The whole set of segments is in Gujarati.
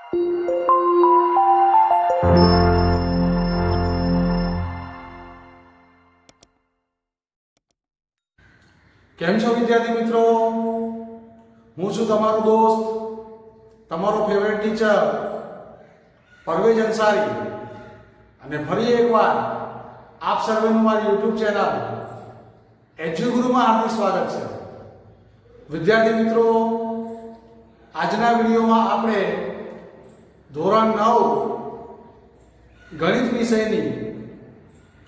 કેમ છો વિદ્યાર્થી મિત્રો? હું છું તમારો દોસ્ત, તમારો ફેવરેટ ટીચર પરવેજ અંસારી, અને ફરી એકવાર આપ સર્વેનું મારી યુટ્યુબ ચેનલ એજ્યુગુરુમાં હાર્દિક સ્વાગત છે. વિદ્યાર્થી મિત્રો, આજના વિડીયોમાં આપણે ધોરણ 9 ગણિત વિષયની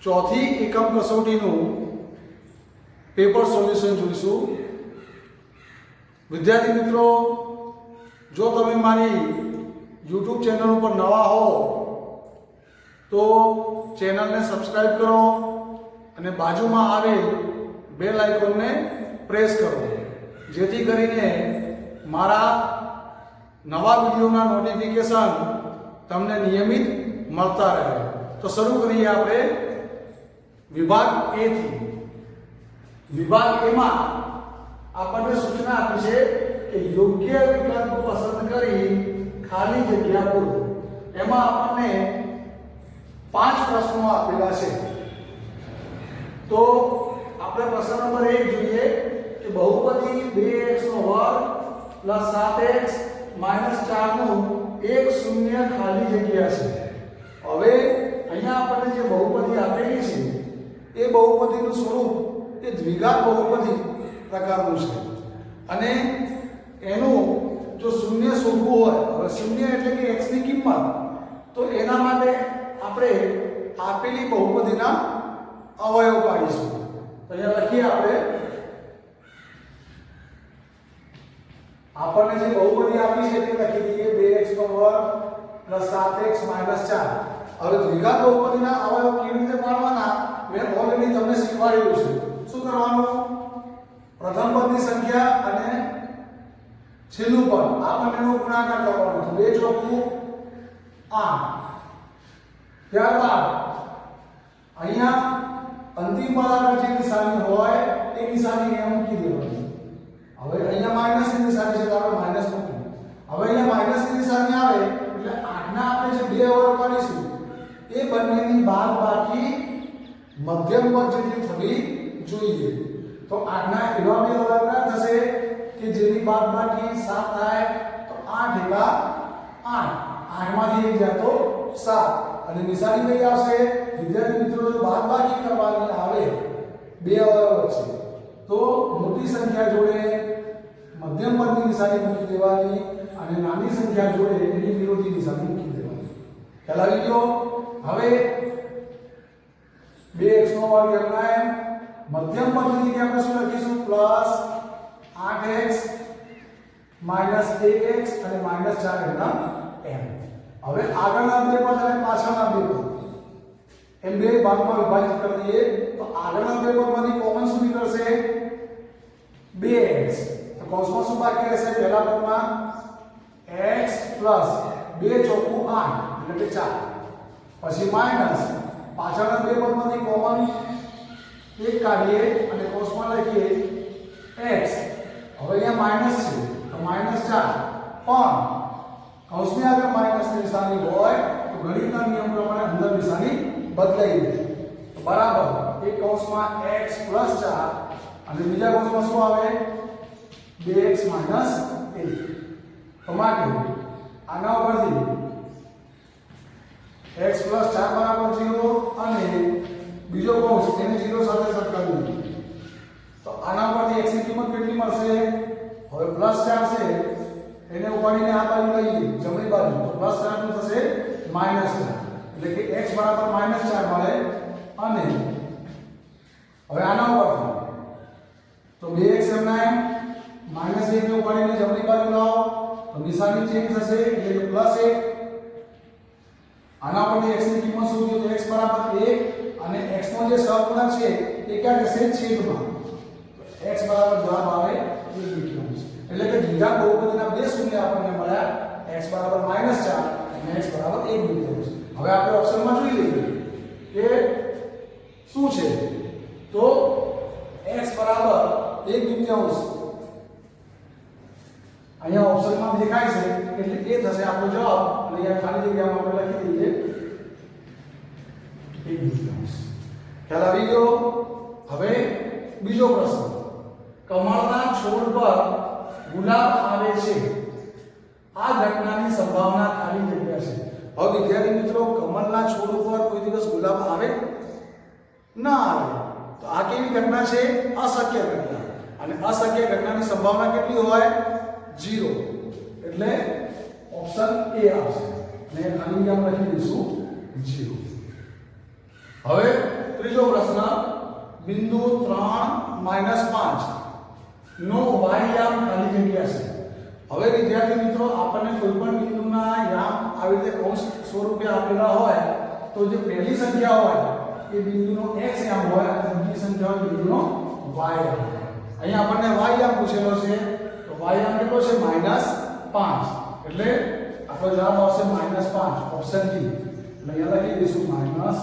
ચોથી એકમ કસોટીનું પેપર સોલ્યુશન જોઈશું. વિદ્યાર્થી મિત્રો, જો તમે મારી યુટ્યુબ ચેનલ ઉપર નવા હો તો ચેનલને સબસ્ક્રાઇબ કરો અને બાજુમાં આવેલ બેલ આઇકોનને પ્રેસ કરો, જેથી કરીને મારા નવા વિડીયોના નોટિફિકેશન તમને નિયમિત મળતા રહે. તો શરૂ કરીએ આપણે વિભાગ એ થી. વિભાગ એમાં આપણને સૂચના આપી છે કે યોગ્ય વિકલ્પ પસંદ કરી ખાલી જગ્યા પૂરો. એમાં આપણને 5 પ્રશ્નો આપેલા છે. તો આપણે પ્રશ્ન નંબર 1 જોઈએ કે બહુપદી 2x નો વર્ગ પ્લસ 7x માઇનસ 4 નું એક શૂન્ય ખાલી જગ્યા છે. હવે અહીંયા આપણને જે બહુપદી આપેલી છે એ બહુપદીનું સ્વરૂપ એ દ્વિઘાત બહુપદી પ્રકારનું છે, અને એનું જો શૂન્ય શોધવું હોય, હવે શૂન્ય એટલે કે x ની કિંમત, તો એના માટે આપણે આપેલી બહુપદીના અવયવ કાઢીશું. તો અહીંયા લખીએ આપણને જે બહુપદી આપી છે તે લખી દઈએ 2x નો વર્ગ પ્લસ 7x માઇનસ 4. હવે દ્વિઘાત બહુપદીના અવયવ કેવી રીતે પાડવાના મેં ઓલરેડી તમને શીખવાડ્યું છે. શું કરવાનું? પ્રથમ પદની સંખ્યા અને છેલ્લું પદ આ બંનેનો ગુણાકાર કરવાનો. 2 ચોકુ 8. ત્યારબાદ અહીંયા અંતિમ પદ આગળ જે નિશાની હોય એ નિશાની અહીંયા મૂકી દેવાની. હવે અહીંયા માઈનસની નિશાની છે તો આપણે માઈનસ મૂકીએ. હવે અહીંયા માઈનસની નિશાની આવે એટલે 8 ના આપણે જે 2 અવયવ કરીશું એ બંનેની બાદબાકી મધ્યમ પદ જેટલી થવી જોઈએ. તો 8 ના એવા 2 અવયવ કયા થશે કે જેની બાદબાકી 7 થાય? તો 8 એકા 8. 8 માંથી 1 જાય તો 7. અને નિશાની કઈ આવશે? વિદ્યાર્થી મિત્રો, જો બાદબાકી કરવાની આવે 2 અવયવ વચ્ચે તો મોટી સંખ્યા જોડે મધ્યમ પદની નિશાની મૂકી દેવાની અને નાની સંખ્યા જોડે એની વિરોધી નિશાની મૂકી દેવાની. ખ્યાલ આવી ગયો? હવે 2x નો વર્ગ એમ મધ્યમ પદની જગ્યાએ આપણે શું લખીશું? પ્લસ 8x માઈનસ 1x અને માઈનસ 4 એમના એમ. હવે આગળના 2 પદ અને પાછળના 2 પદ એમ 2 ભાગમાં વિભાજિત કરી દઈએ તો આગળના 2 પદમાંથી કોમન શું નીકળશે? 2x. તો કૌંસમાં શું બાકી રહેશે? પહેલા પદમાં x પ્લસ 2 ચોકુ 8 એટલે કે 4. પછી માઈનસ પાછળના 2 પદમાંથી કોમન 1 કાઢીએ અને કૌંસમાં લખીએ x. હવે અહીંયા માઈનસ છે તો માઈનસ 4, પણ કૌંસની આગળ માઈનસની નિશાની હોય તો ગણિતના નિયમ પ્રમાણે અંદર નિશાની બદલાઈ જાય. તો બરાબર એક કૌંસમાં x પ્લસ 4 અને બીજા કૌંસમાં શું આવે? 2x minus 1. તો માટે આના ઉપરથી x પ્લસ 4 બરાબર 0 અને બીજો કૌંસ એને 0 સાથે સરખાવી દઈએ. તો આના પરથી x ની કિંમત કેટલી મળશે? હવે પ્લસ 4 છે એને ઉપાડીને આ બાજુ લઈ જઈએ જમણી બાજુ, તો પ્લસ 4 નું થશે માઈનસ 4, એટલે કે x બરાબર માઈનસ 4 મળે. અને હવે આના ઉપરથી તો 2x એમના એમ માઈનસ 1 ને ઉપાડીને જમણી બાજુ લાવો તો નિશાની ચેન્જ થશે એટલે કે પ્લસ 1. આના પરથી x ની કિંમત શોધીએ તો x બરાબર 1 અને x નો જે સહગુણક છે એ ક્યાં જશે? છેદમાં. તો x બરાબર જવાબ આવે 1/2. એટલે કે દ્વિઘાત બહુપદીના 2 શૂન્ય આપણને મળ્યા, x બરાબર -4 અને x બરાબર 1/2. હવે આપણે ઓપ્શનમાં જોઈ લઈએ કે શું છે? તો x બરાબર 1/2 અહીંયા ઓપ્શનમાં દેખાય છે એટલે એ થશે થશે આપણો જવાબ અને અહીંયા ખાલી જગ્યામાં આપણે લખી દઈએ 21. ખ્યાલ આવી ગયો? હવે બીજો પ્રશ્ન, કમળના છોડ પર ગુલાબ આવે છે, આ ઘટનાની સંભાવના ખાલી જગ્યા છે. હવે વિદ્યાર્થી મિત્રો, કમળના છોડ ઉપર કોઈ દિવસ ગુલાબ આવે ના આવે, તો આ કેવી ઘટના છે? અશક્ય ઘટના. અને અશક્ય ઘટનાની સંભાવના કેટલી હોય? 0. એટલે ઓપ્શન એ આવશે અને ખાલી જગ્યા લખી દઈશું 0. હવે ત્રીજો પ્રશ્ન, બિંદુ 3 -5 નો વાય યામ ખાલી જગ્યા છે. હવે વિદ્યાર્થી મિત્રો, આપણને કોઈ પણ બિંદુના યામ આવી રીતે કૌંસ સ્વરૂપે આપેલા હોય તો જે પહેલી સંખ્યા હોય એ બિંદુનો x યામ હોય અને બીજી સંખ્યા હોય બિંદુનો y યામ. અહીંયા આપણને y યામ પૂછેલો છે, તો y યામ કેટલો છે? -5. એટલે આપણો જવાબ આવશે -5, ઓપ્શન ડી. એટલે અહીંયા લખી દઈશું -5.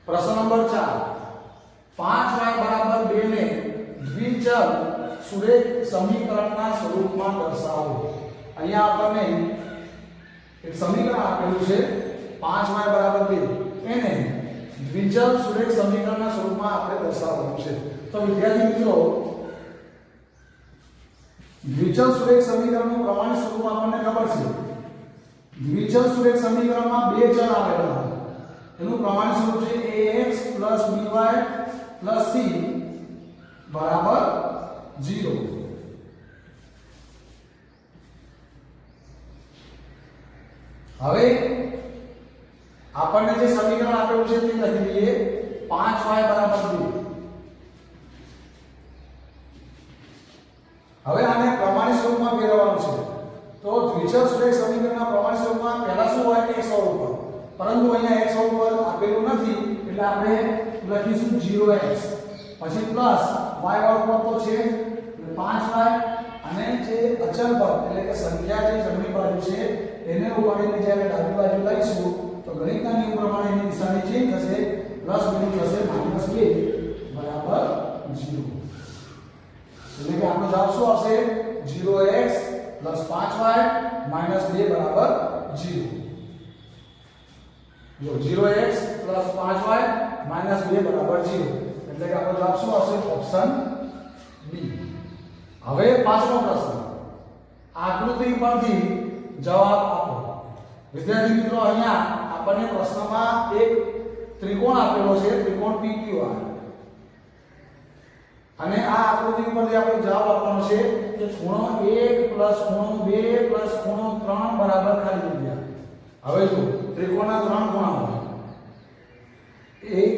પ્રશ્ન નંબર 4, 5y = 2 ને દ્વિચલ સુરેખ સમીકરણના સ્વરૂપમાં દર્શાવો. અહીંયા આપણને એક સમીકરણ આપેલું છે 5y = 2, એને દ્વિચલ સુરેખ સમીકરણના સ્વરૂપમાં આપણે દર્શાવવાનું છે. તો વિદ્યાર્થી મિત્રો, દ્વિચલ સુરેખ સમીકરણનું પ્રમાણિત સ્વરૂપ આપણને ખબર છે. દ્વિચલ સુરેખ સમીકરણમાં બે ચલ આવેલા હોય, એનું પ્રમાણિત સ્વરૂપ છે ax + by + c બરાબર 0. હવે આપણને જે સમીકરણ આપેલું છે તે લખી દઈએ 5y = 2. હવે આને પ્રમાણિત સ્વરૂપમાં ફેરવવાનું છે. તો દ્વિચલ સુરેખ સમીકરણના પ્રમાણિત સ્વરૂપમાં પહેલા શું હોય? x સ્વરૂપ હોય, પરંતુ અહીંયા x સ્વરૂપ આપેલું નથી એટલે આપણે લખીશું 0x, પછી પ્લસ y ઉપર તો છે એટલે 5y, અને જે અચલ પદ એટલે કે સંખ્યા જે જમણી બાજુ છે એને ઉપાડીને જ્યારે ડાબી બાજુ લઈશું તો ગણિતના નિયમ પ્રમાણે એની નિશાની ચેન્જ થશે, પ્લસ બની જશે -2 બરાબર 0. એટલે કે આપણો જવાબ શું આવશે? 0x + 5y - 2 બરાબર 0. જો 0x + 5y - 2 બરાબર 0. એટલે કે આપણો જવાબ શું આવશે? Option B. હવે પાંચમો પ્રશ્ન, આકૃતિ પરથી જવાબ આપો. વિદ્યાર્થી મિત્રો, અહીંયા આપણને પ્રશ્નમાં એક ત્રિકોણ આપેલો છે, ત્રિકોણ PQR, અને આ આકૃતિ પરથી આપણે જવાબ આપવાનો છે કે ખૂણો 1 + ખૂણો 2 + ખૂણો 3 બરાબર ખાલી જગ્યા. હવે જો ત્રિકોણના 3 ખૂણા હોય, 1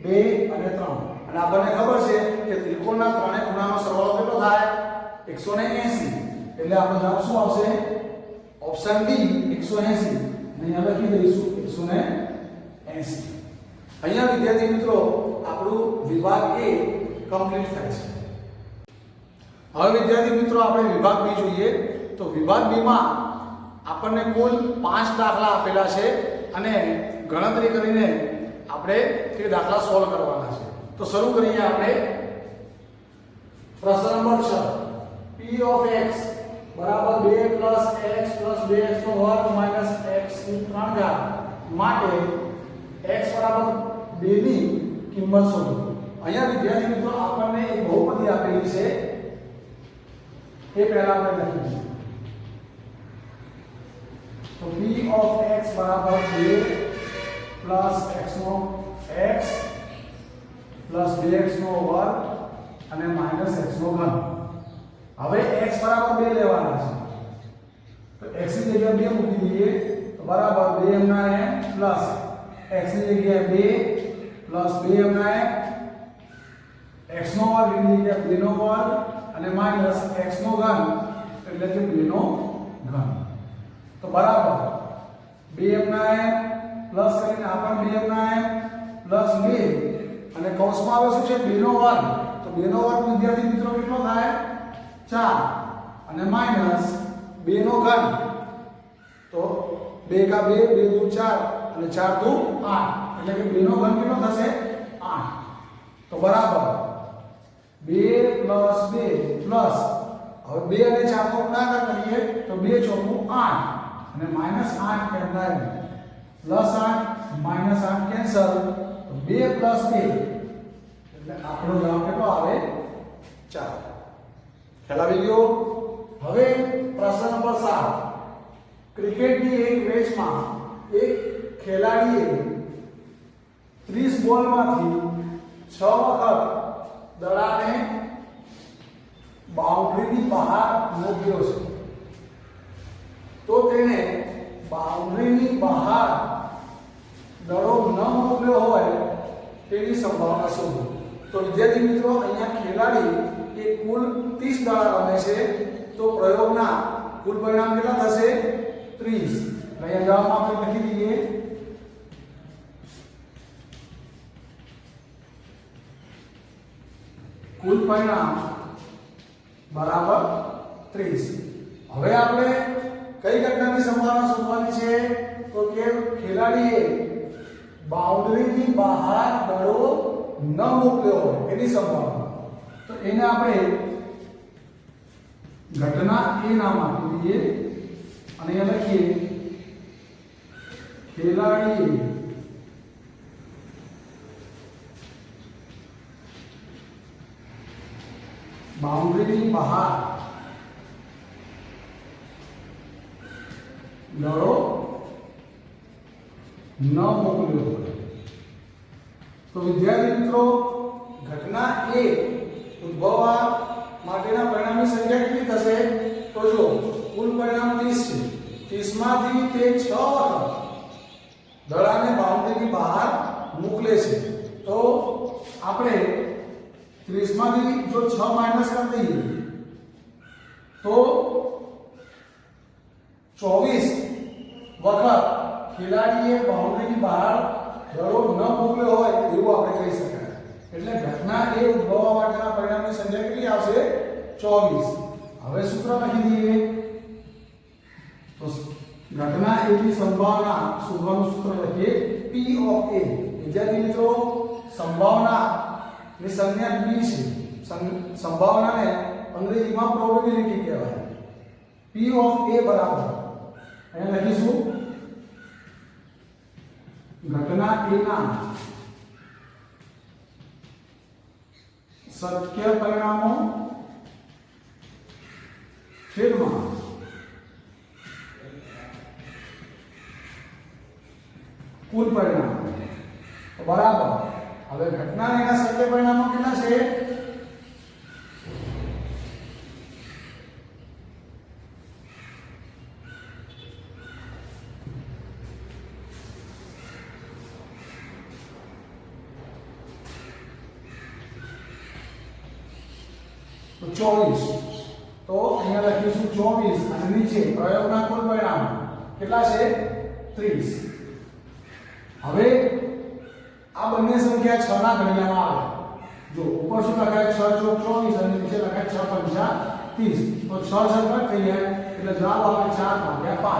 2 અને 3, અને આપણને ખબર છે કે ત્રિકોણના ત્રણેય ખૂણાનો સરવાળો કેટલો થાય? 180. એટલે આપણો જવાબ શું આવશે? Option D 180. અહીંયા લખી દઈશું 180. અહીંયા વિદ્યાર્થી મિત્રો, આપણું વિભાગ A કમ્પ્લીટ થાય છે. હવે વિદ્યાર્થી મિત્રો, આપણે વિભાગ B જોઈએ. તો વિભાગ B માં આપણને કુલ 5 દાખલા આપેલા છે અને ગણતરી કરીને આપણે તે દાખલા સોલ્વ કરવાના છે. તો શરૂ કરીએ આપણે. પ્રશ્ન નંબર 6, p of x બરાબર 2 + x + 2x² - x³ માટે x બરાબર 2 ની કિંમત શોધો. અહીંયા વિદ્યાર્થી મિત્રો, આપણને એક બહુપદી આપેલી છે, એ પહેલા આપણે લખીએ. તો p of x બરાબર 2 + x + 2x² અને -x3. હવે x બરાબર 2 લેવાના છે, તો x ની જગ્યાએ 2 મૂકી દઈએ તો બરાબર 2m પ્લસ x ની જગ્યાએ 2 પ્લસ 2m x નો વર્ગ ની જગ્યાએ 2 નો વર્ગ અને માઈનસ x નો ઘન એટલે કે 2 નો ઘન. તો બરાબર 2m પ્લસ કરીને આ પણ 2m પ્લસ 2 અને કૌંસમાં આવે શું છે? 2 નો વર્ગ. તો 2 નો વર્ગ વિદ્યાર્થી મિત્રો કેટલો થાય? 4 અને માઈનસ 2 નો ઘન. તો 2 કા 2 2 દુ 4 અને 4 દુ 8 એટલે કે 2 નો ઘન કેટલો થશે? 8. તો બરાબર 2 + 2 પ્લસ હવે 2 અને 4 નો ગુણાકાર કરીએ તો 2 2 ચોકું 8 અને -8 એમ થાય +8 -8 કેન્સલ તો 2 + 2 એટલે આપણો જવાબ કેટલો આવે 4 ખ્યાલ આવી ગયો હવે પ્રશ્ન નંબર 7 ક્રિકેટની એક મેચમાં એક ખેલાડીએ 30 બોલમાંથી 6 વખત દડાને બાઉન્ડ્રીની બહાર મોકલ્યો છે તો તેને બાઉન્ડ્રીની બહાર દડો ન મોકલ્યો હોય તેની સંભાવના શોધો તો વિદ્યાર્થી મિત્રો અહીંયા ખેલાડી એ કુલ 30 દડા રમે છે તો પ્રયોગના કુલ પરિણામ કેટલા થશે 30 અહીંયા જવાબમાં આપણે લખી દઈએ કુલ પરિણામ બરાબર 30 હવે આપણે કઈ ઘટનાની સંભાવના શોધવાની છે તો કે ખેલાડીએ બાઉન્ડરીની બહાર દડો ન મોકલ્યો હોય એની સંભાવના તો એને આપણે ઘટના એ નામ આપી દઈએ અને અહીંયા લખીએ ખેલાડીએ બાઉન્ડરીની બહાર દડો ન મોકલ્યો હોય તો વિદ્યાર્થી મિત્રો ઘટના એ ઉદ્ભવવા માટેના પરિણામની સંખ્યા કેટલી થશે તો જો કુલ પરિણામ 30 છે 30 માંથી તે 6 વખત દડાને બાઉન્ડરીની બહાર મોકલે છે તો આપણે 30 માંથી જો 6 માઈનસ કરી દઈએ તો 24 વખત ખેલાડીએ બાઉન્ડરીની બહાર દડો ન મોકલ્યો હોય એવું આપણે કહી શકાય એટલે ઘટના એ ઉદ્ભવવા માટેના પરિણામની સંખ્યા કેટલી આવશે 24 હવે સૂત્ર લખી દઈએ તો ઘટના એની સંભાવના શોધવાનું સૂત્ર લખીએ P ઓફ A વિદ્યાર્થી મિત્રો સંભાવના ની સંજ્ઞા P છે સંભાવનાને અંગ્રેજીમાં પ્રોબેબિલિટી કહેવાય P ઓફ A બરાબર અહીંયા લખીશું ઘટના A ના શક્ય પરિણામો છેદમાં કુલ પરિણામ બરાબર હવે ઘટના એના શક્ય પરિણામો કેટલા છે તો 24 તો અહીંયા લખીશું 24 અને નીચે પ્રયોગના કુલ પરિણામ કેટલા છે 30 હવે આ બંને સંખ્યા 6 ના ઘડિયામાં આવે જો ઉપર શું લખાય 6 ચોક 24 અને નીચે લખાય 6 પંચા 30 તો 6 6 કટ થઈ જાય એટલે જવાબ આવે 4 ભાગ્યા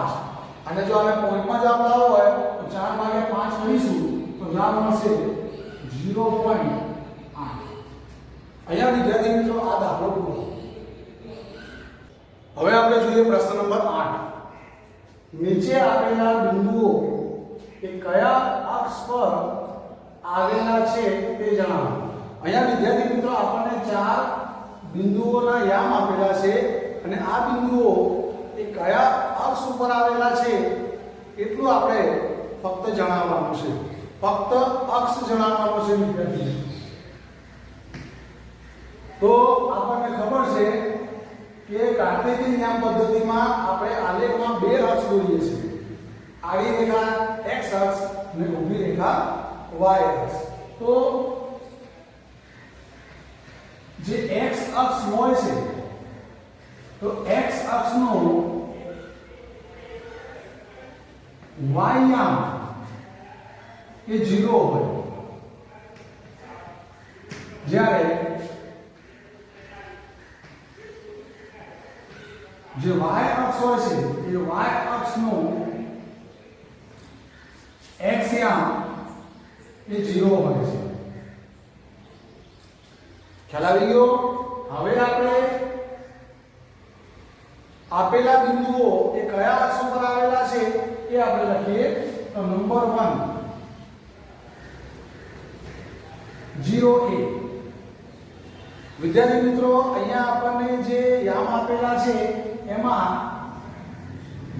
5 અને જો આને પોઈન્ટમાં જવાબ લાવવો હોય તો 4 ભાગ્યા 5 કરીશું તો જવાબ મળશે 0.8 અહીંયા વિદ્યાર્થી મિત્રો આ દાખલો પૂરો હવે આપણે જોઈએ પ્રશ્ન નંબર 8 નીચે આપેલા બિંદુઓ એ કયા અક્ષ પર આવેલા છે તે જણાવો અહીંયા વિદ્યાર્થી મિત્રો આપણને 4 બિંદુઓના યામ આપેલા છે અને આ બિંદુઓ એ કયા અક્ષ ઉપર આવેલા છે એટલું આપણે ફક્ત જણાવવાનું છે ફક્ત અક્ષ જણાવવાનું છે વિદ્યાર્થી તો આપણને ખબર છે કે કાર્ટેશિયન ન્યાય પદ્ધતિમાં આપણે આલેખમાં બે અક્ષ દોરીએ છીએ આડી રેખા x અક્ષ અને ઊભી રેખા y અક્ષ તો જે x અક્ષ હોય છે તો x અક્ષનો y યામ એ 0 હોય જ્યારે જે y અક્ષ હોય છે એ y અક્ષનો x યામ એ 0 હોય છે ખ્યાલ આવી ગયો હવે આપણે આપેલા બિંદુઓ એ કયા અક્ષ ઉપર આવેલા છે એ આપણે લખીએ તો નંબર 1 0 a। વિદ્યાર્થી મિત્રો અહીંયા આપણને જે યામ આપેલા છે એમાં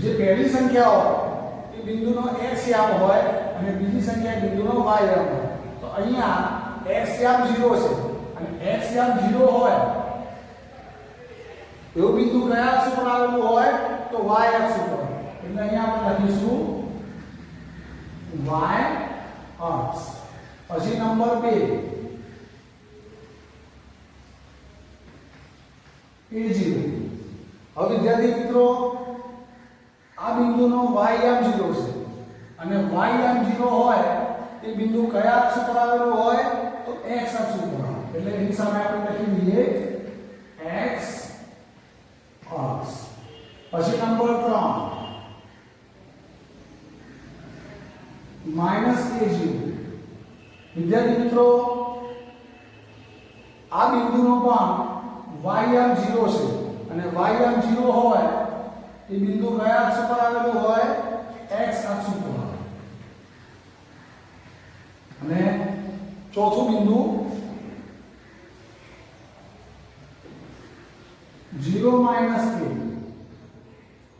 જે પહેલી સંખ્યા હોય એ બિંદુનો x યામ હોય અને બીજી સંખ્યા બિંદુનો y યામ હોય। તો અહીંયા x યામ 0 છે અને x યામ 0 હોય એવું બિંદુ કયા અક્ષ ઉપર આવેલું હોય તો y અક્ષ ઉપર। એટલે અહીંયા આપણે લખીશું y અક્ષ। પછી નંબર 2 a0। હવે વિદ્યાર્થી મિત્રો આ બિંદુનો y યામ 0 છે અને y યામ 0 હોય એ બિંદુ કયા અક્ષ પર આવેલું હોય તો x અક્ષ ઉપર। એટલે એની સામે આપણે લખી દઈએ x અક્ષ। પછી નંબર 3 -a0। વિદ્યાર્થી મિત્રો આ બિંદુનો પણ y યામ 0 છે અને y યામ 0 હોય એ બિંદુ કયા અક્ષ પર આવેલું હોય x અક્ષ ઉપર। અને ચોથું બિંદુ 0 - a।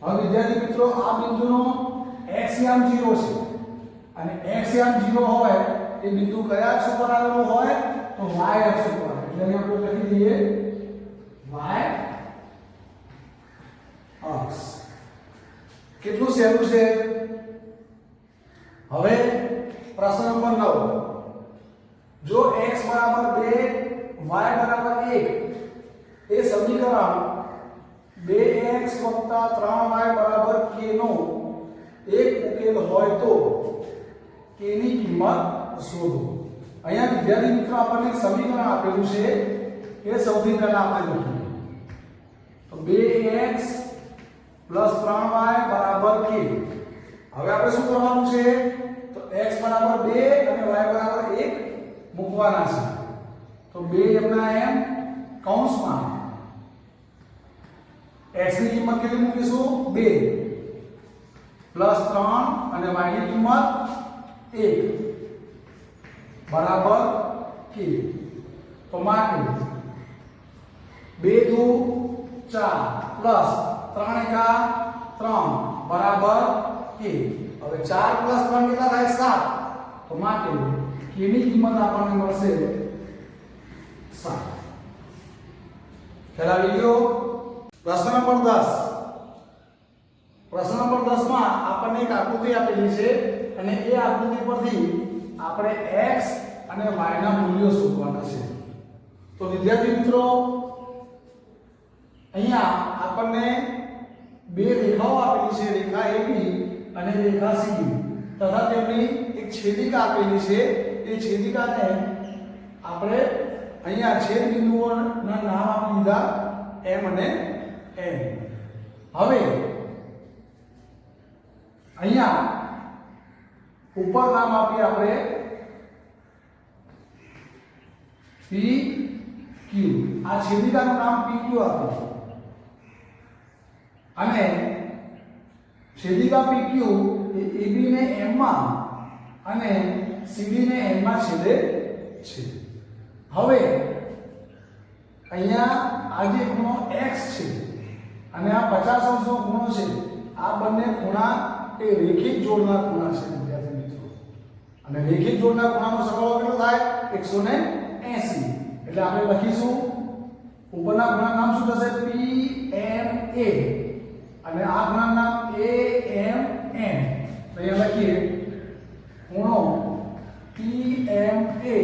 હવે વિદ્યાર્થી મિત્રો આ બિંદુનો x યામ 0 છે અને x યામ 0 હોય એ બિંદુ કયા અક્ષ પર આવેલું હોય તો y અક્ષ ઉપર। એટલે અહીં આપણે લખી દઈએ y અક્ષ। કેટલું સહેલું છે। હવે પ્રશ્ન નંબર 9 જો x = 2 y = 1 એ સમીકરણ 2x + 3y = k નો એક ઉકેલ હોય તો k ની કિંમત શોધો। અહીંયા વિદ્યાર્થી મિત્રો આપણને સમીકરણ આપેલું છે એ સૌથી પહેલા આપણે લખીએ તો 2x + 3y = k। હવે આપણે શું કરવાનું છે તો x = 2 અને y = 1 મૂકવાના છે। તો 2 એમના એમ કૌંસમાં x ની કિંમત કેટલી મૂકીશું 2 + 3 અને y ની કિંમત 1 બરાબર k। તો માટે 2 × 4 + 3 × 3 બરાબર k। હવે 4 + 3 કેટલા થાય 7। તો માટે k ની કિંમત આપણને મળશે 7। ખ્યાલ આવી ગયો। પ્રશ્ન નંબર 10 માં આપણને એક આકૃતિ આપેલી છે અને એ આકૃતિ પરથી આપણે x અને y ના મૂલ્યો શોધવાના છે। તો વિદ્યાર્થી મિત્રો અહીંયા આપણને બે રેખાઓ આપેલી છે રેખા AB અને રેખા CD તથા તેમની એક છેદિકા આપેલી છે। એ છેદિકાને આપણે અહીંયા છેદ બિંદુઓના નામ આપી દીધા M અને N। હવે અહીંયા ઉપર નામ આપીએ આપણે PQ। આ છેદિકાનું નામ PQ આપ્યું અને છેદિકા PQ એ AB ને M માં અને CD ને N માં છેદે છે। હવે અહીંયા આ જે ખૂણો x છે અને આ 50 અંશનો ખૂણો છે આ બંને ખૂણા એ રેખિક જોડના ખૂણા છે વિદ્યાર્થી મિત્રો। અને રેખિક જોડના ખૂણાનો સરવાળો કેટલો થાય 180। એટલે આપણે લખીશું ઉપરના ખૂણાનું નામ શું થશે PMA અને આ ખૂણાનું નામ AMN। તો અહીંયા લખીએ ખૂણો PMA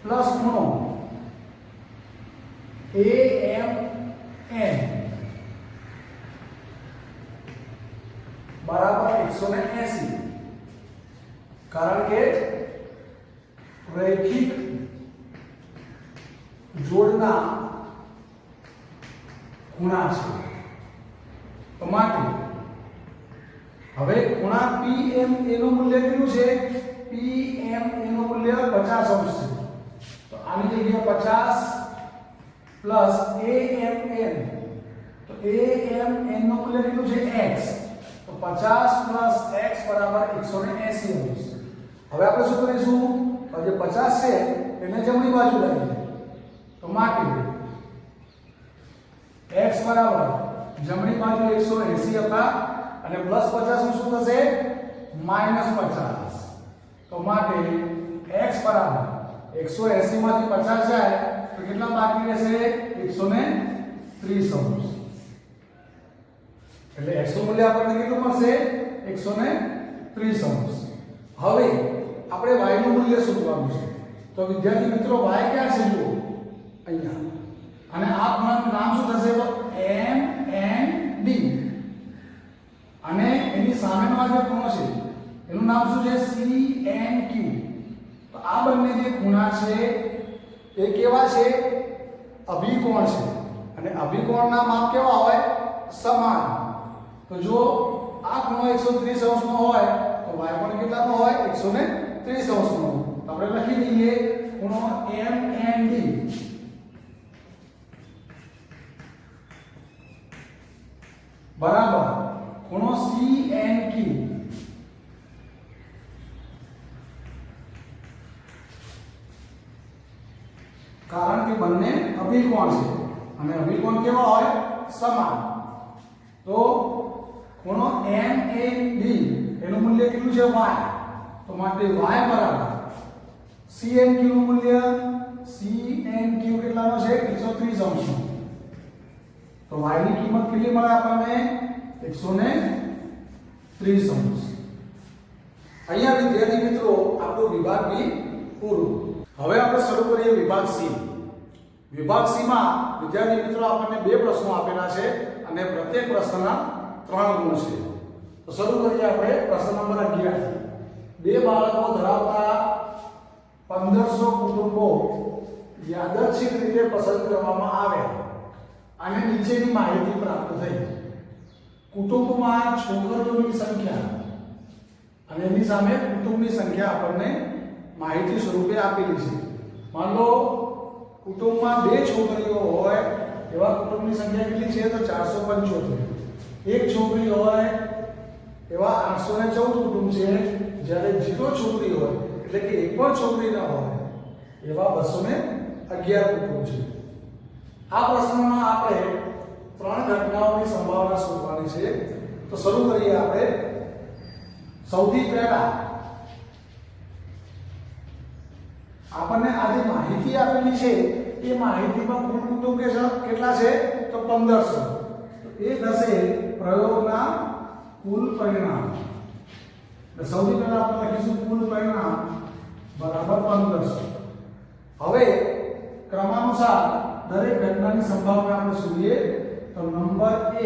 પ્લસ ખૂણો AMN બરાબર 180। કારણ કે રૈખિક જોડના ખૂણા છે। તો માટે હવે ખૂણા PMA નું મૂલ્ય કેટલું છે PMA નું મૂલ્ય 50 અંશ છે। તો આની જગ્યાએ 50 પ્લસ AMN તો am n નું મૂલ્ય કેટલું છે x, તો 50 + x બરાબર 180 અંશ. હવે આપણે શું કરીશું, જે 50 છે એને જમણી બાજુ લાવીએ, તો માટે x બરાબર જમણી બાજુ 180 હતા અને +50 નું શું થશે -50, તો માટે x બરાબર 180 માંથી 50 જાય તો કેટલા બાકી રહેશે 130 અંશ. એટલે x નું મૂલ્ય આપણને કેટલું મળશે 130 અંશ. હવે આપણે y નું મૂલ્ય શોધવાનું છે. તો વિદ્યાર્થી મિત્રો y ક્યાં છે જુઓ અહીંયા, અને આ ખૂણાનું નામ શું થશે તો MND, અને એની સામેનો આ જે ખૂણો છે એનું નામ શું છે CNQ. તો આ બંને જે ખૂણા છે એ કેવા છે અભિકોણ છે, અને અભિકોણના માપ કેવા હોય સમાન. તો જો આ ખૂણો 130 અંશનો હોય તો y પણ કેટલાનો હોય 130 અંશનો. તો આપણે લખી દઈએ ખૂણો MND બરાબર ખૂણો CNQ. કારણ કે બંને અભિકોણ છે અને અભિકોણ કેવા હોય સમાન. તો ખૂણો MAD એનું મૂલ્ય કેટલું છે y, તો માટે y બરાબર CNQ નું મૂલ્ય CNQ કેટલાનો છે 130 અંશનો. તો y ની કિંમત કેટલી મળે આપણને 130 અંશ. અહીંયા વિદ્યાર્થી મિત્રો આપણો વિભાગ બી પૂરું. હવે આપણે શરૂ કરીએ વિભાગ સી. વિભાગ સી માં વિદ્યાર્થી મિત્રો આપણને બે પ્રશ્નો આપેલા છે અને પ્રત્યેક પ્રશ્નના 3 ગુણ છે. તો શરૂ કરીએ આપણે પ્રશ્ન નંબર 11. બે બાળકો ધરાવતા 1500 કુટુંબો યાદચ્છિક રીતે પસંદ કરવામાં આવે અને નીચેની માહિતી પ્રાપ્ત થઈ. કુટુંબમાં છોકરીઓની સંખ્યા અને એની સામે કુટુંબની સંખ્યા આપણને માહિતી સ્વરૂપે આપેલી છે. માન લો કુટુંબમાં 2 છોકરીઓ હોય એવા કુટુંબની સંખ્યા કેટલી છે તો 475. એક છોકરી હોય એવા 814 કુટુંબ છે. જ્યારે 0 છોકરી હોય એટલે કે એક પણ છોકરી ન હોય એવા 211 કુટુંબ છે. આ પ્રશ્નમાં આપણે 3 ઘટનાઓની સંભાવના શોધવાની છે. તો શરૂ કરીએ આપણે. સૌથી પહેલા આપણને આ જે માહિતી આપેલી છે એ માહિતીમાં કુલ કુટુંબ કેટલા છે તો 1500. તો એ થશે પ્રયોગના કુલ પરિણામ. એટલે સૌથી પહેલા આપણે લખીશું કુલ પરિણામ બરાબર 1500. હવે ક્રમાનુસાર દરેક ઘટનાની સંભાવના આપણે શોધીએ. તો નંબર 1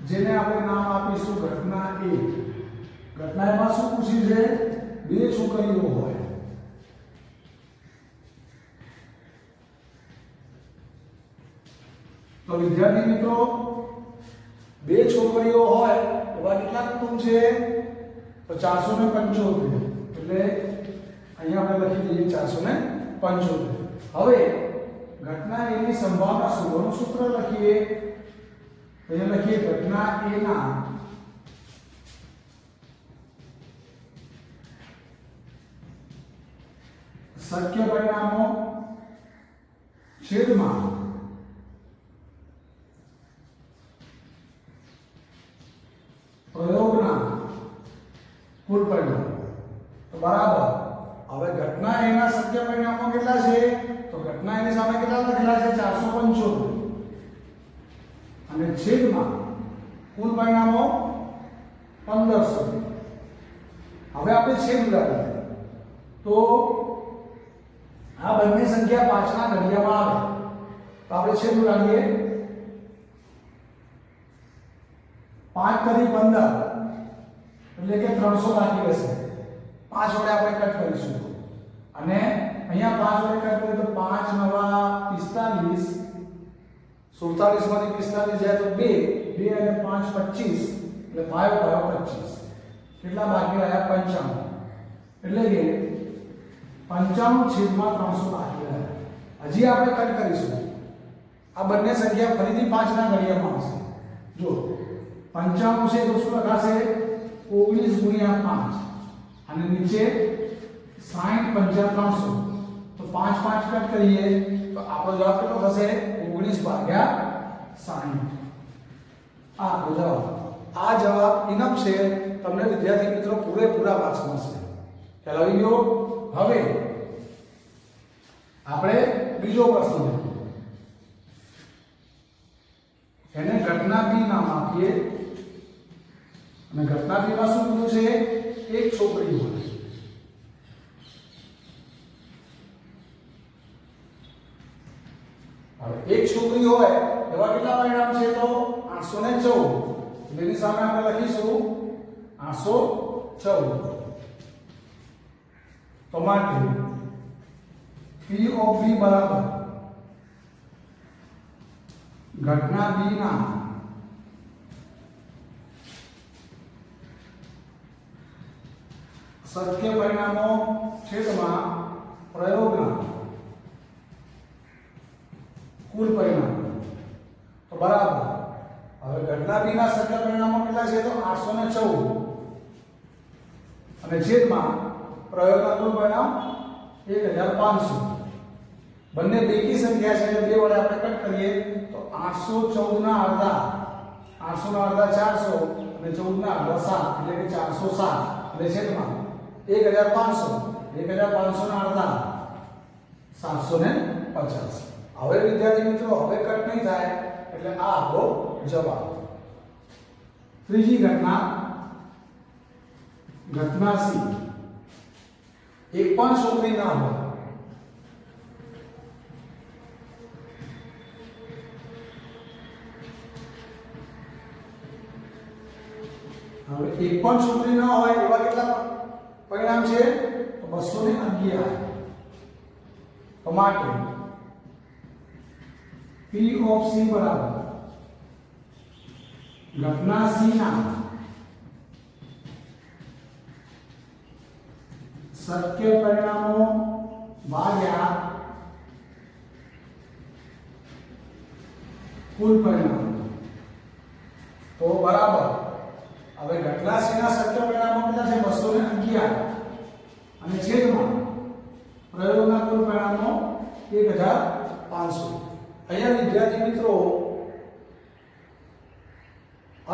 જેને આપણે નામ આપીશું ઘટના A. ઘટનામાં શું પૂછ્યું છે 2 છોકરીઓ હોય. તો વિદ્યાર્થી મિત્રો 2 છોકરીઓ હોય એવા કેટલા કુટુંબ છે તો 475. એટલે અહીંયા આપણે લખી દઈએ 475. હવે ઘટના A ની સંભાવના શોધવાનું સૂત્ર લખીએ. અહીંયા લખીએ ઘટના A ના શક્ય પરિણામો છેદમાં પ્રયોગના કુલ પરિણામ. તો બરાબર. હવે ઘટના A ના શક્ય પરિણામો કેટલા છે તો ઘટના A ની સામે કેટલા લખેલા છે 475 અને છેદમાં કુલ પરિણામો 1500. હવે આપણે છેદ ઉડાડીએ તો આ બંને સંખ્યા 5 ના ઘડિયામાં આવે. તો આપણે છેદ ઉડાડીએ. 5 કરી 15 એટલે કે 300 બાકી રહેશે. 5 વડે આપણે કટ કરીશું અને અહીંયા 5 વડે કટ કરીએ તો 5 નવા 45. 47 માંથી 45 જાય તો 2 અને 5 25 એટલે 5 25 કેટલા બાકી રહ્યા 95. એટલે કે 95 છેદમાં 300 બાકી રહ્યા. હજી આપણે કટ કરીશું આ બંને સંખ્યા ફરીથી 5 ના ઘડિયામાં આવશે. જો 95 છે તો શું લખાશે 19 ગુણ્યા 5 અને નીચે 60 55 તો 5 5 કટ કરીએ તો આપણો જવાબ કેટલો થશે 19 ભાગ્યા 60. આ આપણો જવાબ. આ જવાબ ઇનફ છે. તમને વિદ્યાર્થી મિત્રો પૂરેપૂરા માર્ક્સ મળશે. ખ્યાલ આવી ગયો? હવે આપણે બીજો પ્રશ્ન લઈએ. એને ઘટના બી નામ આપીએ અને ઘટના બી માં શું કીધું છે એક છોકરી હોય. હવે એક છોકરી હોય એવા કેટલા પરિણામ છે તો 814. એની સામે આપણે લખીશું 814. તો માટે P of B બરાબર ઘટના B ના શક્ય પરિણામો છેદમાં પ્રયોગના કુલ પરિણામ. તો બરાબર. હવે ઘટના B ના શક્ય પરિણામો કેટલા છે તો 814 અને છેદમાં પ્રયોગના કુલ પરિણામ 1500. બંને બેકી સંખ્યા છે એટલે બે વડે આપણે કટ કરીએ તો 814 ના અડધા 800 ના અડધા 400 અને 14 ના અડધા 7 એટલે કે 407 એટલે છેદમાં 1500 1500 ના અડધા 750. હવે વિદ્યાર્થી મિત્રો હવે કટ નહીં થાય એટલે આ આપણો જવાબ. ત્રીજી ઘટના ઘટના C. એક પણ છોકરી ના હોય. હવે એક પણ છોકરી ના હોય એવા કેટલા પરિણામ છે તો 211. તો માટે P of C બરાબર ઘટના C ના શક્ય પરિણામો ભાગ્યા કુલ પરિણામ. તો બરાબર. હવે ઘટના C ના શક્ય પરિણામો કેટલા છે 211 અને છેદમાં પ્રયોગના કુલ પરિણામો 1500. અહીંયા વિદ્યાર્થી મિત્રો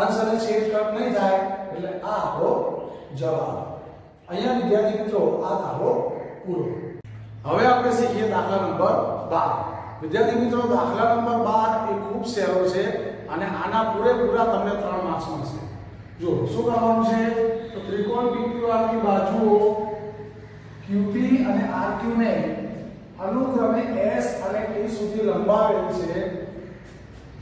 અંશ અને છેદ કટ નહીં થાય એટલે આ આપણો જવાબ. અહીંયા વિદ્યાર્થી મિત્રો આ દાખલો પૂરો. હવે આપણે શીખીએ દાખલા નંબર 12. વિદ્યાર્થી મિત્રો દાખલા નંબર 12 એ ખૂબ સહેલો છે અને આના પૂરેપૂરા તમને 3 માર્ક્સ મળશે. જો શું કરવાનું છે તો ત્રિકોણ PQR ની બાજુઓ QP અને RQ ને અનુક્રમે S અને T સુધી લંબાવેલ છે.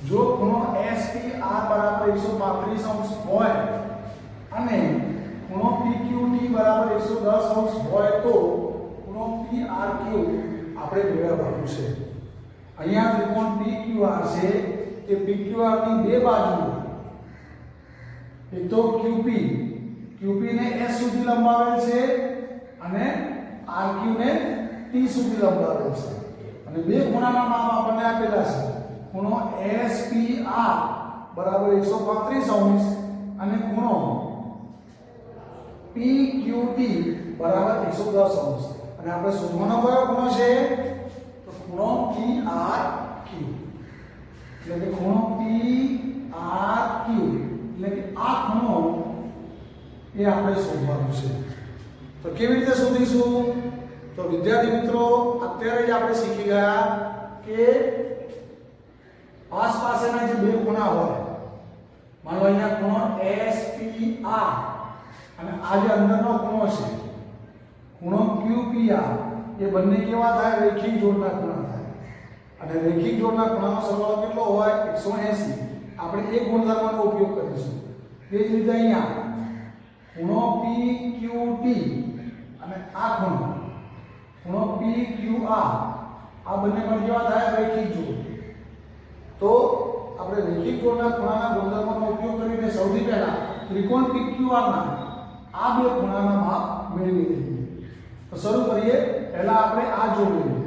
જો ખૂણો SPR બરાબર 135 હોય અને ખૂણો PQT બરાબર 110 હોય તો ખૂણો PRQ આપણે મેળવવાનું છે. અહીંયા ત્રિકોણ PQR છે તે PQR ની બે બાજુઓ એક તો QP ને S સુધી લંબાવેલ છે અને RQ ને T સુધી લંબાવેલ છે અને બે ખૂણાના માપ આપણને આપેલા છે. ખૂણો SPR બરાબર 135 અને ખૂણો PQT બરાબર 110 અને આપણે શોધવાનો કયો ખૂણો છે તો ખૂણો PRQ એટલે કે ખૂણો PRQ એટલે કે આ ખૂણો એ આપણે શોધવાનું છે. તો કેવી રીતે શોધીશું તો વિદ્યાર્થી મિત્રો અત્યારે જ આપણે શીખી ગયા કે આસપાસના જે બે ખૂણા હોય માનો અહીંયા ખૂણો SPR અને આ જે અંદરનો ખૂણો છે ખૂણો QPR એ બંને કેવા થાય રેખીય જોડના ખૂણા થાય અને રેખીય જોડના ખૂણાનો સરવાળો કેટલો હોય 180. આપણે એક ગુણધર્મનો ઉપયોગ કરીશું. તે જ રીતે અહીંયા ખૂણો PQT અને આ ખૂણો PQR આ બંને પણ કેવા થાય રેખીય જોડ. તો આપણે રેખીય જોડના ખૂણાના ગુણધર્મનો ઉપયોગ કરીને સૌથી પહેલા ત્રિકોણ PQR ના આ બે ખૂણાના માપ મેળવી લઈએ. તો શરૂ કરીએ. પહેલા આપણે આ જોડ લઈએ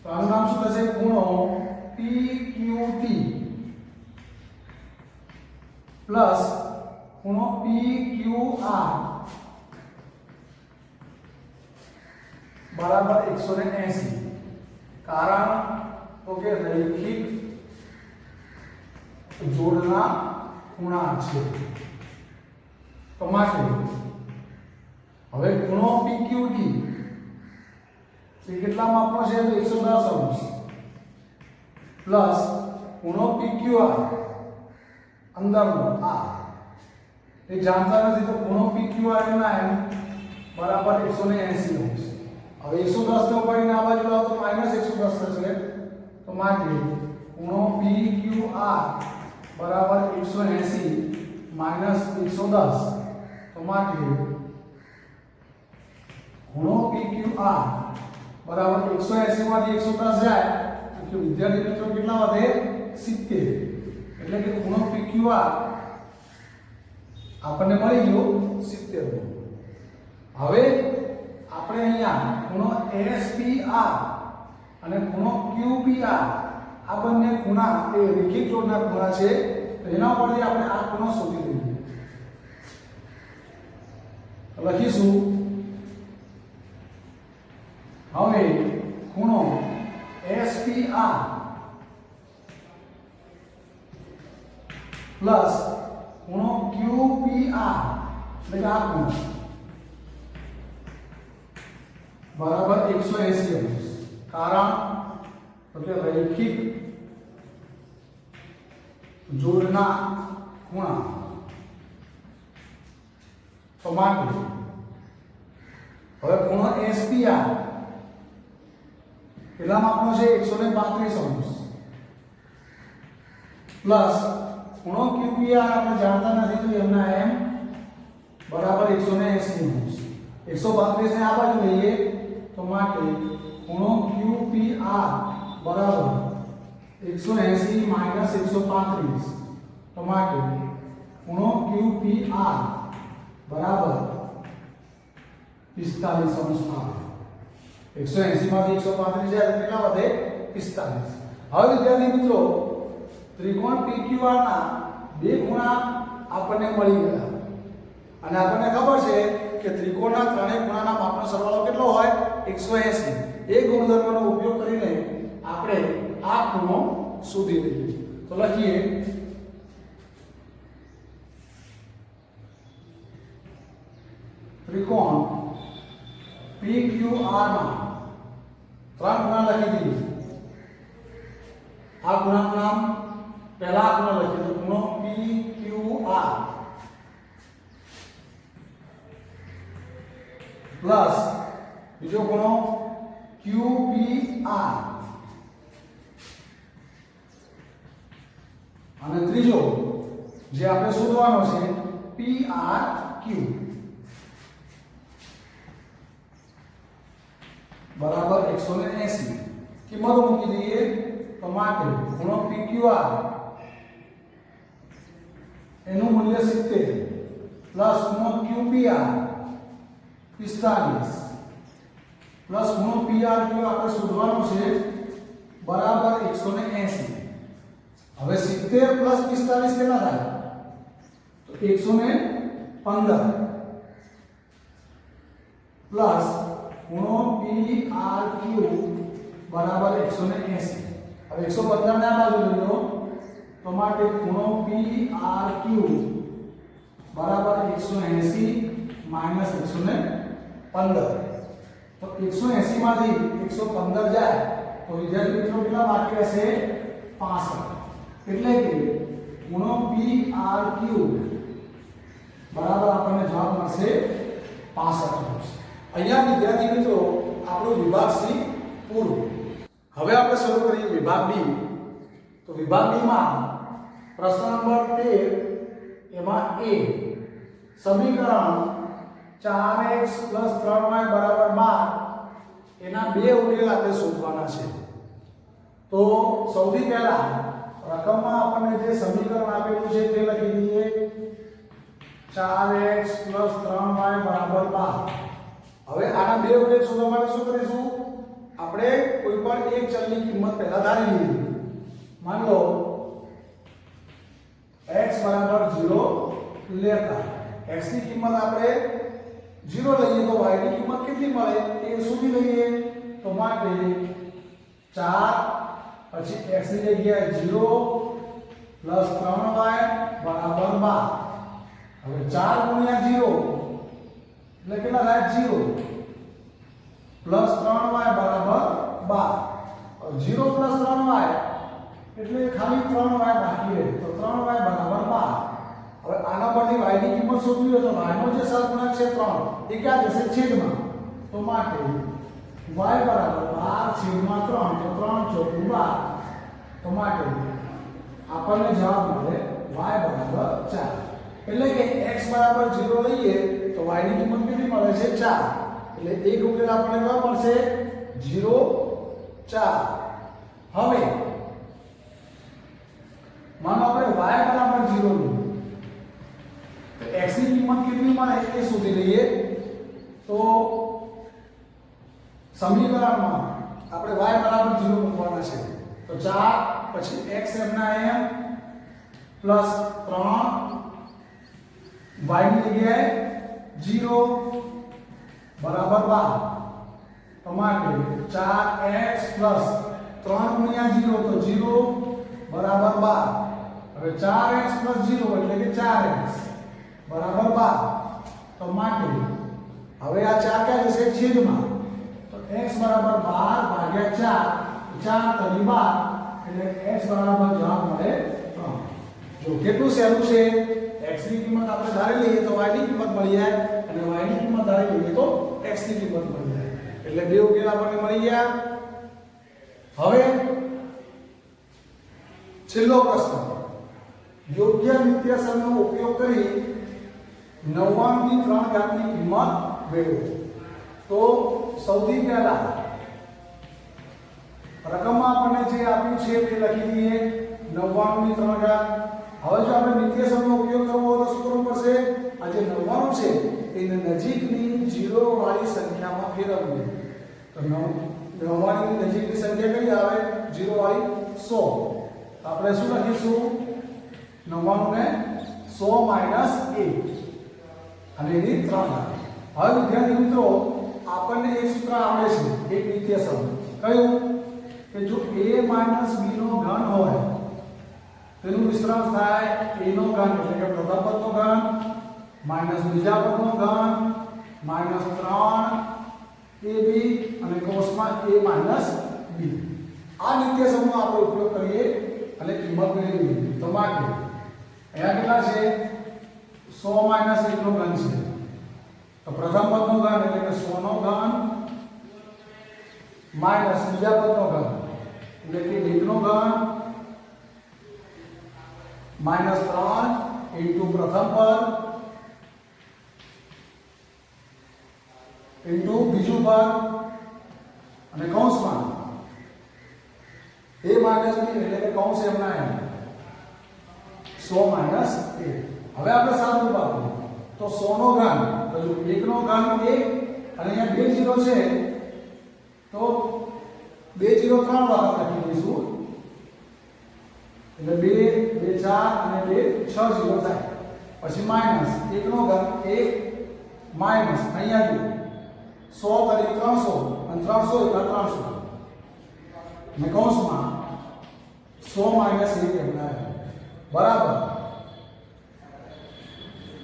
તો આનું નામ શું થશે ખૂણો P PQT પ્લસ ખૂણો PQR બરાબર 180. કારણ તો કે રૈખિક જોડના ખૂણા છે. તો માટે હવે ખૂણો PQT એ કેટલા માપનો છે? તો 110 અંશ પ્લસ ખૂણો PQR અંદરનો આ એ જાણતા નથી તો ખૂણો PQR ના એમ બરાબર 180 અંશ. હવે 110 ને ઉપાડીને આ બાજુ લાવો તો -110 થશે. તો માટે ખૂણો PQR બરાબર 180 -110. તો માટે ખૂણો PQR બરાબર 180 માંથી 110 જાય તો વિદ્યાર્થી મિત્રો કેટલા વધે? 70. એટલે કે ખૂણો PQR આપણને મળી ગયો 70. હવે આપણે અહીંયા ખૂણો SPR અને ખૂણો QPR આ બંને ખૂણા એ રેખિક જોડના ખૂણા છે. તો એના પરથી આપણે આ ખૂણો શોધી લઈએ. લખીશું હવે ખૂણો SPR પ્લસ ખૂણો QPR એટલે કે આ ખૂણો બરાબર 180 અંશ. કારણ તો કે રૈખિક જોડના ખૂણા. તો માટે હવે ખૂણો SPR કેટલા માપનો છે? 135 અંશ પ્લસ ખૂણો QPR આપણે જાણતા નથી તો એમના એમ બરાબર 180 અંશ. 135 ને આ બાજુ લઈએ તો માટે ખૂણો QPR બરાબર 180 -135. તો માટે ખૂણો QPR બરાબર 45 અંશ આવે. 180 માંથી 135 જાય તો કેટલા વધે? 45. હવે વિદ્યાર્થી મિત્રો ત્રિકોણ PQR ના બે ખૂણા આપણને મળી ગયા અને આપણને ખબર છે કે ત્રિકોણના ત્રણેય ખૂણાના માપનો સરવાળો કેટલો હોય? 180. એ ગુણધર્મનો ઉપયોગ કરીને આપણે આ ખૂણો શોધી લઈએ. તો લખીએ ત્રિકોણ PQR માં ત્રણ ખૂણા લખી દઈએ. આ ખૂણાનું નામ પહેલા ખૂણો લખીએ તો ખૂણો PQR પ્લસ બીજો ખૂણો QPR અને ત્રીજો જે આપણે શોધવાનો છે PRQ બરાબર 180. કિંમતો મૂકી દઈએ તો માટે ખૂણો PQR એનું મૂલ્ય 70 પ્લસ ખૂણો QPR 45 પ્લસ ખૂણો PRQ આપણે શોધવાનો છે બરાબર 180. હવે 70 પ્લસ 45 કેટલા થાય? તો 115 પ્લસ ખૂણો PRQ બરાબર 180. હવે 115 ને આ બાજુ લઈ લો તો માટે ખૂણો PRQ બરાબર 180 -115. તો 180 માંથી 115 જાય તો વિદ્યાર્થી મિત્રો કેટલા બાકી રહેશે? 65. એટલે કે ખૂણો PRQ બરાબર આપણને જવાબ મળશે 65. અહીંયા વિદ્યાર્થી મિત્રો આપણો વિભાગ C પૂરું. હવે આપણે શરૂ કરીએ વિભાગ D. તો વિભાગ D માં પ્રશ્ન નંબર 13 એમાં A સમીકરણ 4x + 3y = 12 એના બે ઉકેલ આપણે શોધવાના છે. તો સૌથી પહેલા રકમમાં આપણને જે સમીકરણ આપેલું છે તે લખી દઈએ 4x + 3y = 12. હવે આના બે ઉકેલ શોધવા માટે શું કરીશું? આપણે કોઈ પણ એક ચલની કિંમત પહેલા ધારી લઈએ. मान लो x बराबर 0 लेता x ની કિંમત આપણે 0 લઈએ તો y ની કિંમત કેટલી મળે એ શોધી લઈએ તો માટે 4 પછી x ની જગ્યાએ 0 પ્લસ 3y બરાબર 12 હવે 4 ગુણ્યા 0 એટલે કેટલા થાય 0 પ્લસ 3y બરાબર 12 0 પ્લસ 3y એટલે ખાલી 3y બાકી રહે તો 3y બરાબર 12 હવે આના પરથી y ની કિંમત શોધવી હોય તો y નો જે સહગુણક છે 3 એ ક્યાં જશે છેદમાં તો માટે y બરાબર 12 છેદમાં 3 તો 3 ચોકું 12 તો માટે આપણને જવાબ મળે y બરાબર 4 એટલે કે x બરાબર 0 લઈએ તો y ની કિંમત કેટલી મળે છે 4 એટલે એક ઉકેલ આપણને કયો મળશે 0 4 હવે માનો આપણે y બરાબર 0 લઈએ તો x ની કિંમત કેટલી મળે એ શોધી લઈએ તો સમીકરણમાં આપણે y બરાબર 0 મૂકવાના છે તો 4 પછી x એમના એમ પ્લસ 3 y ની જગ્યાએ 0 બરાબર 12 તો માટે 4x પ્લસ 3 ગુણ્યા 0 તો 0 બરાબર 12 હવે 4x પ્લસ 0 એટલે કે 4x બરાબર 12 તો માટે હવે આ 4 ક્યાં જશે છેદમાં તો x બરાબર 12 ભાગ્યા 4 તરી 12 એટલે x બરાબર જવાબ મળે 3 જો કેટલું સહેલું છે x ની કિંમત આપણે ધારી લઈએ તો y ની કિંમત મળી જાય અને y ની કિંમત ધારી લઈએ તો x ની કિંમત મળી જાય એટલે બે ઉકેલ આપણને મળી ગયા હવે છેલ્લો પ્રશ્ન યોગ્ય નિત્યસમનો ઉપયોગ કરી 99 ની 3 ઘાતની કિંમત મેળવો તો સૌથી પહેલા રકમમાં આપણને જે આપ્યું છે તે લખી દઈએ 99 ની 3 ઘાત હવે જો આપણે નિત્યસમનો ઉપયોગ કરવો હોય તો શું કરવું પડશે આ જે 99 છે એને નજીકની 0 વાળી સંખ્યામાં ફેરવવું તો 99 ની નજીકની સંખ્યા કઈ આવે 0 વાળી 100 આપણે શું લખીશું 99 ને 100 માઈનસ 1 અને એની 3 ઘાત હવે વિદ્યાર્થી મિત્રો આપણને એક સૂત્ર આવડે છે એક નિત્યસમ કયું કે જો a માઈનસ b નો ઘન હોય તેનું વિસ્તરણ થાય a નો ઘન એટલે કે પ્રથમ પદનો ઘન માઈનસ બીજા પદનો ઘન માઈનસ 3ab અને કૌંસમાં a માઈનસ b આ નિત્યસમનો આપણે ઉપયોગ કરીએ અને કિંમત મેળવીએ તો માટે અહીંયા કેટલા છે 100 માઈનસ 1 નો ઘન છે તો પ્રથમ પદનો ઘન એટલે કે 100 નો ઘન માઈનસ બીજા પદનો ઘન એટલે કે 1 નો ઘન માઈનસ 3 ઇન્ટુ પ્રથમ પદ ઇન્ટુ બીજું પદ અને કૌંસમાં a માઈનસ b એટલે કે કૌંસ એમના એમ 100 માઈનસ 1 હવે આપણે સાદું વાપરીએ તો 100 નો ઘન તો જો 1 નો ઘન 1 અને અહીંયા બે 0 છે તો બે 0 3 વાર લખી દઈશું એટલે 2 2 4 અને 2 6 0 થાય પછી માઈનસ 1 નો ઘન 1 માઈનસ અહીંયા જો 100 તરી 300 અને 300 એટલે 300 ને કૌંસમાં 100 માઈનસ 1 એમના બરાબર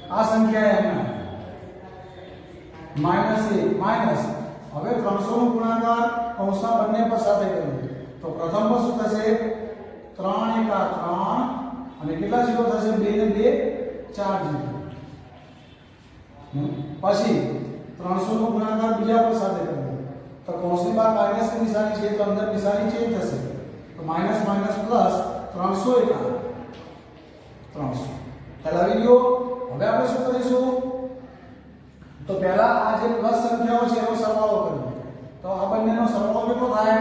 આ સંખ્યા એમના માઈનસ 1 માઈનસ હવે 300 નો ગુણાકાર કૌંસના બંને પર સાથે કરીએ તો પ્રથમ પર શું થશે 3 એકા 3 અને કેટલા 0 થશે 2 ને 2 4 0 પછી 300 નો ગુણાકાર બીજા પર સાથે કરીએ તો કૌંસની બહાર માઈનસ ની નિશાની છે તો અંદર નિશાની ચેન્જ થશે તો માઈનસ માઈનસ પ્લસ 300 એકા 300 ખ્યાલ આવી ગયો હવે આપણે શું કરીશું તો પહેલા આ જે પ્લસ સંખ્યાઓ છે એનો સરવાળો કરીએ તો આ બંનેનો સરવાળો કેટલો થાય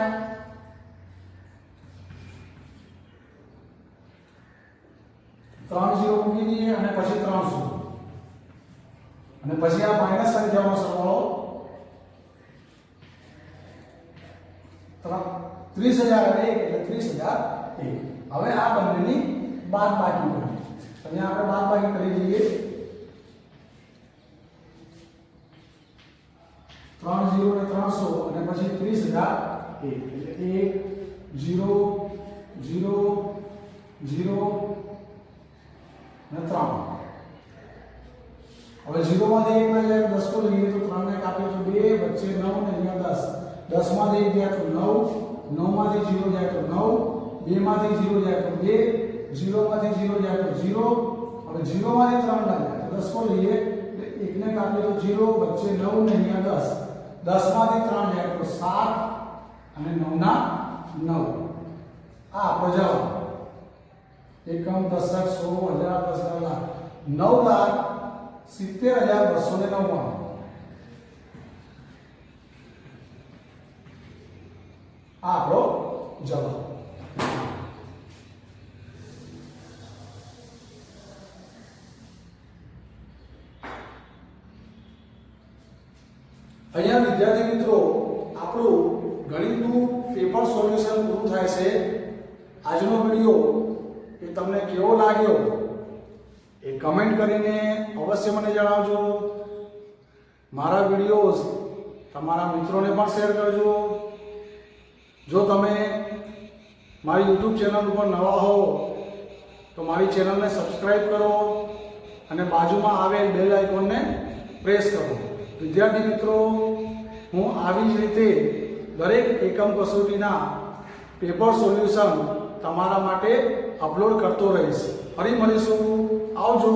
3 0 મૂકી દઈએ અને પછી 300 અને પછી આ માઈનસ સંખ્યાઓનો સરવાળો 30001 એટલે 30001 હવે આ બંનેની બાદબાકી કરીએ. અહીંયા આપણે બાદબાકી કરી દઈએ. 3 0 ને 300 અને પછી 30,000 એટલે 1 0 0 0 અને 3. હવે 0 માંથી 1 ને જાય 10 કો લઈએ તો 3 ને કાપીએ તો 2 વચ્ચે 9 ને અહીંયા 10. 10 માંથી 1 જાય તો 9, 9 માંથી 0 જાય તો 9, 2 માંથી 0 જાય તો 2, 0 માંથી 0 જાય તો 0. હવે 0 માંથી 3 ના જાય તો 10 કો લઈએ એટલે 1 ને કાપીએ તો 0 વચ્ચે 9 ને અહીંયા 10. 10 માંથી 3 જાય તો 7 અને 9 ના 9. આ આપણો જવાબ. એકમ દશક 100 હજાર 10 લાખ 9,70,299. આ આપણો જવાબ. અહીંયા વિદ્યાર્થી મિત્રો આપણું ગણિતનું પેપર સોલ્યુશન પૂરું થાય છે. આજનો વિડિયો એ તમને કેવો લાગ્યો એ કમેન્ટ કરીને અવશ્ય મને જણાવજો. મારા વિડિયોઝ તમારા મિત્રોને પણ શેર કરજો. જો તમે મારી YouTube ચેનલ ઉપર નવા હો તો મારી ચેનલને સબસ્ક્રાઇબ કરો અને બાજુમાં આવેલ બેલ આઇકોનને પ્રેસ કરો. વિદ્યાર્થી મિત્રો, હું આવી જ રીતે દરેક એકમ કસોટીના પેપર સોલ્યુશન તમારા માટે અપલોડ કરતો રહીશ. ફરી મળીશું. આવજો.